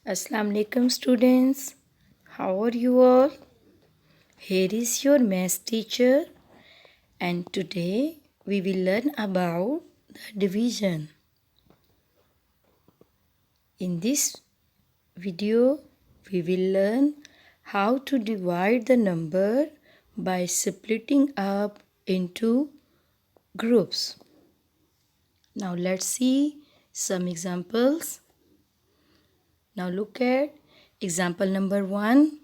Assalamu alaikum students. How are you all? Here is your math teacher and today we will learn about the division. In this video we will learn how to divide the number by splitting up into groups. Now let's see some examples. Now look at example number 1.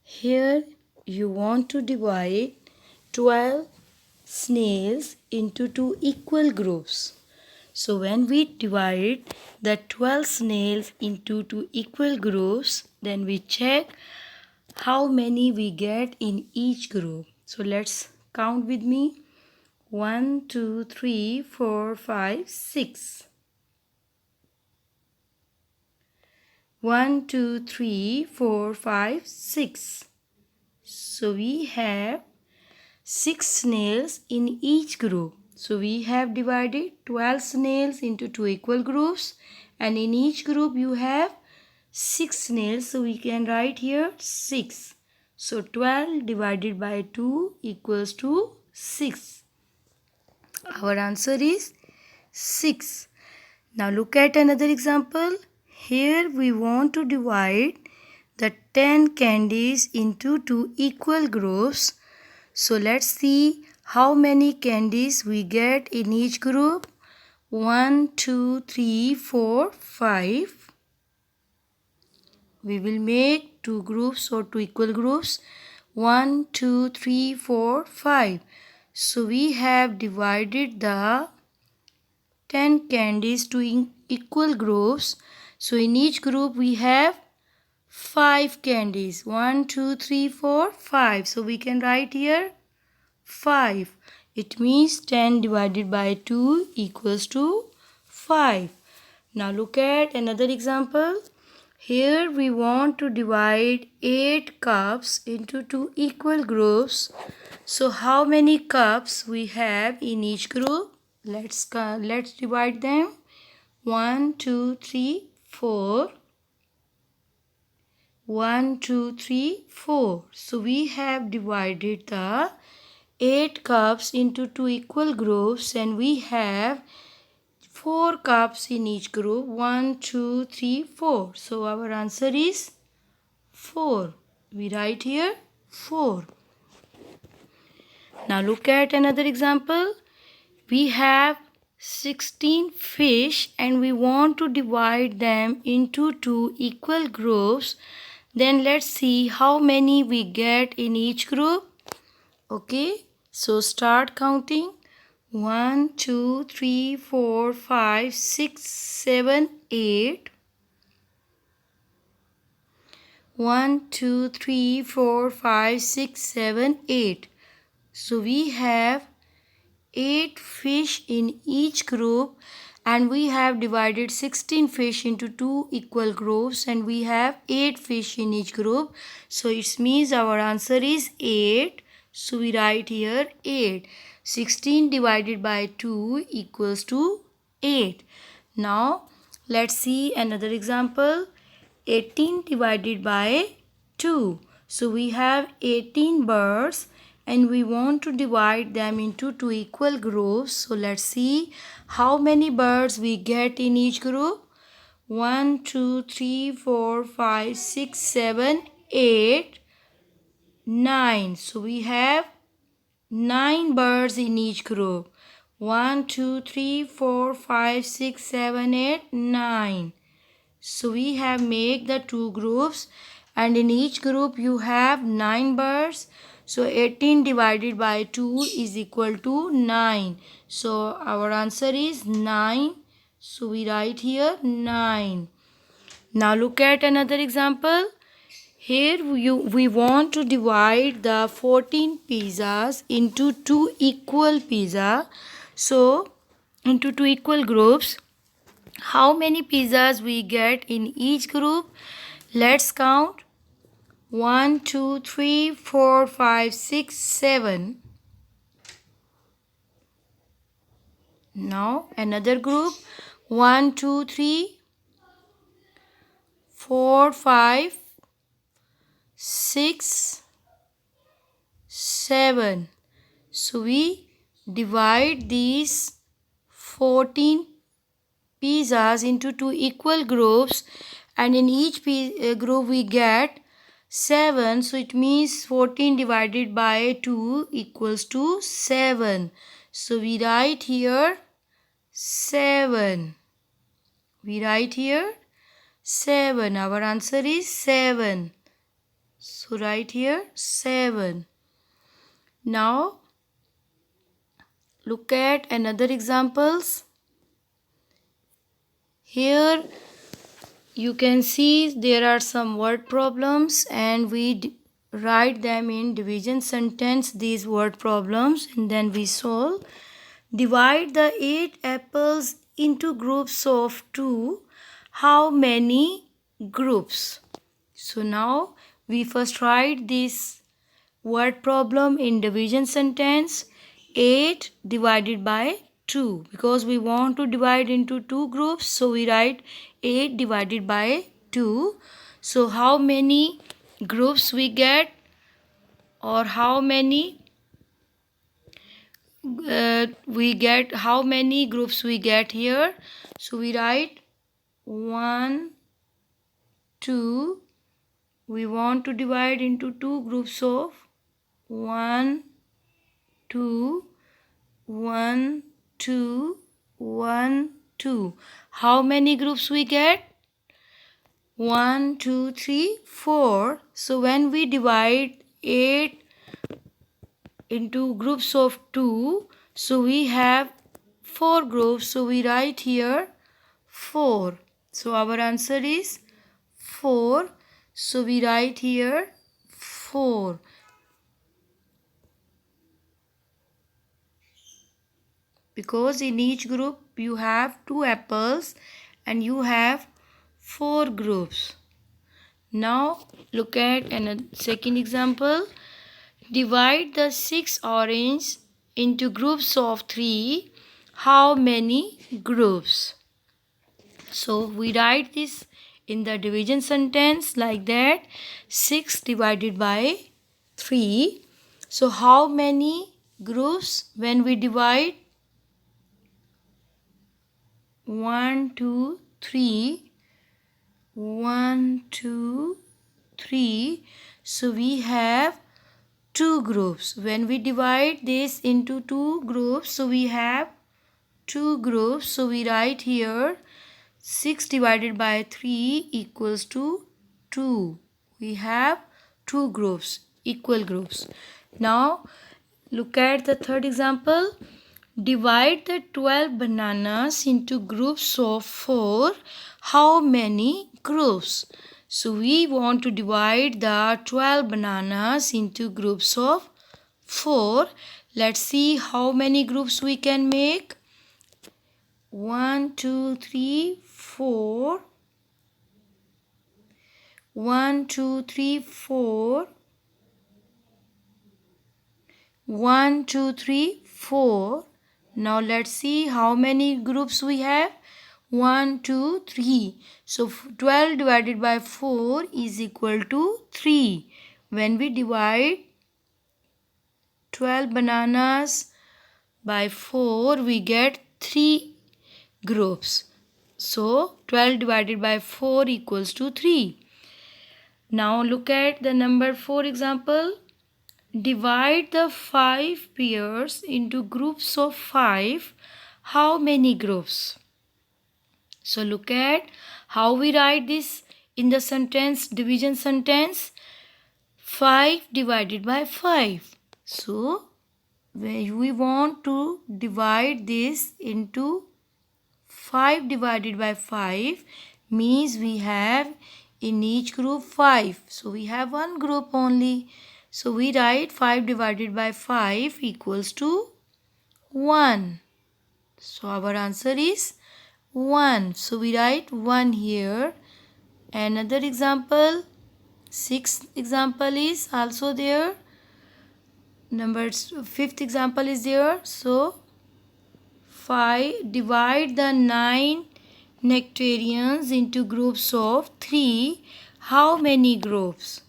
Here you want to divide 12 snails into two equal groups. So when we divide the 12 snails into two equal groups, then we check how many we get in each group. So let's count with me. 1, 2, 3, 4, 5, 6. 1, 2, 3, 4, 5, 6. So we have 6 snails in each group. So we have divided 12 snails into two equal groups, and in each group you have 6 snails. So we can write here 6. So 12 divided by 2 equals to 6. Our answer is 6. Now look at another example. Here we want to divide the 10 candies into two equal groups. So let's see how many candies we get in each group. 1, 2, 3, 4, 5. We will make two groups or two equal groups. 1, 2, 3, 4, 5. So we have divided the 10 candies to equal groups. So in each group we have 5 candies. 1, 2, 3, 4, 5. So we can write here 5. It means 10 divided by 2 equals to 5. Now look at another example. Here we want to divide 8 cups into two equal groups. So how many cups we have in each group? Let's divide them. 1, 2, 3, 4. 1, 2, 3, 4. So we have divided the 8 cups into two equal groups, and we have 4 cups in each group. 1, 2, 3, 4. So our answer is 4. We write here 4. Now look at another example. We have 16 fish and we want to divide them into two equal groups. Then let's see how many we get in each group. Okay, so start counting. 1, 2, 3, 4, 5, 6, 7, 8. 1, 2, 3, 4, 5, 6, 7, 8. So we have 8 fish in each group, and we have divided 16 fish into two equal groups, and we have 8 fish in each group. So it means our answer is 8. So we write here 8. 16 divided by 2 equals to 8. Now let's see another example. 18 divided by 2. So we have 18 birds and we want to divide them into two equal groups. So let's see how many birds we get in each group. 1, 2, 3, 4, 5, 6, 7, 8, 9. So we have 9 birds in each group. 1, 2, 3, 4, 5, 6, 7, 8, 9. So we have made the two groups, and in each group you have 9 birds. So 18 divided by 2 is equal to 9. So our answer is 9. So we write here 9. Now look at another example. Here we want to divide the 14 pizzas into two equal pizza. So into two equal groups. How many pizzas we get in each group? Let's count. 1, 2, 3, 4, 5, 6, 7. Now another group. 1, 2, 3, 4, 4, 5, 6, 7. So we divide these 14 pizzas into two equal groups, and in each group we get 7. So it means 14 divided by 2 equals to 7. So we write here 7. We write here 7. Our answer is 7. So write here 7. Now look at another examples. Here you can see there are some word problems, and we write them in division sentence, these word problems, and then we solve. Divide the 8 apples into groups of 2. How many groups? So now we first write this word problem in division sentence. 8 divided by 2, because we want to divide into two groups, so we write 8 divided by 2. So how many groups we get, or how many how many groups we get here? So we write 1, 2. We want to divide into two groups of 1, 2, 1, 2, 1, 2. How many groups we get? 1, 2, 3, 4. So when we divide 8 into groups of 2, so we have 4 groups. So we write here 4. So our answer is 4. So we write here 4. Because in each group you have 2 apples and you have 4 groups. Now look at another second example. Divide the 6 oranges into groups of 3. How many groups? So we write this in the division sentence like that. 6 divided by 3. So how many groups when we divide? 1, 2, 3. 1, 2, 3. So we have 2 groups. When we divide this into 2 groups, so we have 2 groups. So we write here 6 divided by 3 equals to 2. We have 2 groups, equal groups. Now look at the third example. Divide the 12 bananas into groups of 4. How many groups? So we want to divide the 12 bananas into groups of 4. Let's see how many groups we can make. 1, 2, 3, 4. 1, 2, 3, 4. 1, 2, 3, 4. Now let's see how many groups we have. 1, 2, 3. So 12 divided by 4 is equal to 3. When we divide 12 bananas by 4, we get 3 groups. So 12 divided by 4 equals to 3. Now look at the number 4 example. Divide the 5 pairs into groups of 5. How many groups? So look at how we write this in the sentence, division sentence. 5 divided by 5. So we want to divide this into 5 divided by 5 means we have in each group 5. So we have one group only. So we write 5 divided by 5 equals to 1. So our answer is 1. So we write 1 here. Another example, 6th example is also there. Fifth example is there. So 5 divide the 9 nectarians into groups of 3. how many groups?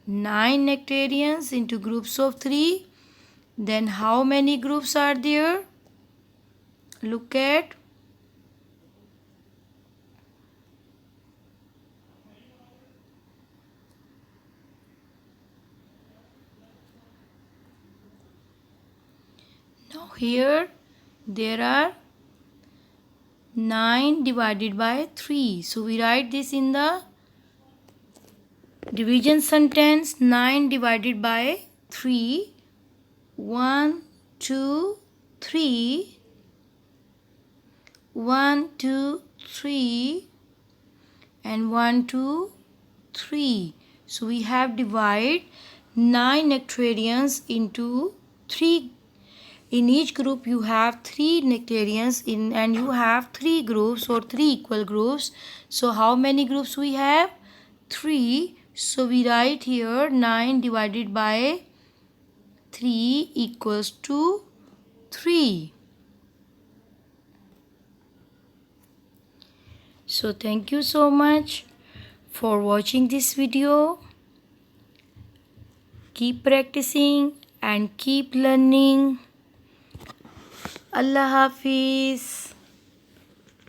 9 nectarians into groups of 3. Then how many groups are there? Look at. Now here there are 9 divided by 3. So we write this in the division sentence. 9 divided by 3. 1, 2, 3. 1, 2, 3. And 1, 2, 3. So we have divided 9 nectarians into 3. In each group you have 3 nectarians and you have 3 groups or 3 equal groups. So how many groups we have? 3. So we write here 9 divided by 3 equals to 3. So thank you so much for watching this video. Keep practicing and keep learning. Allah Hafiz.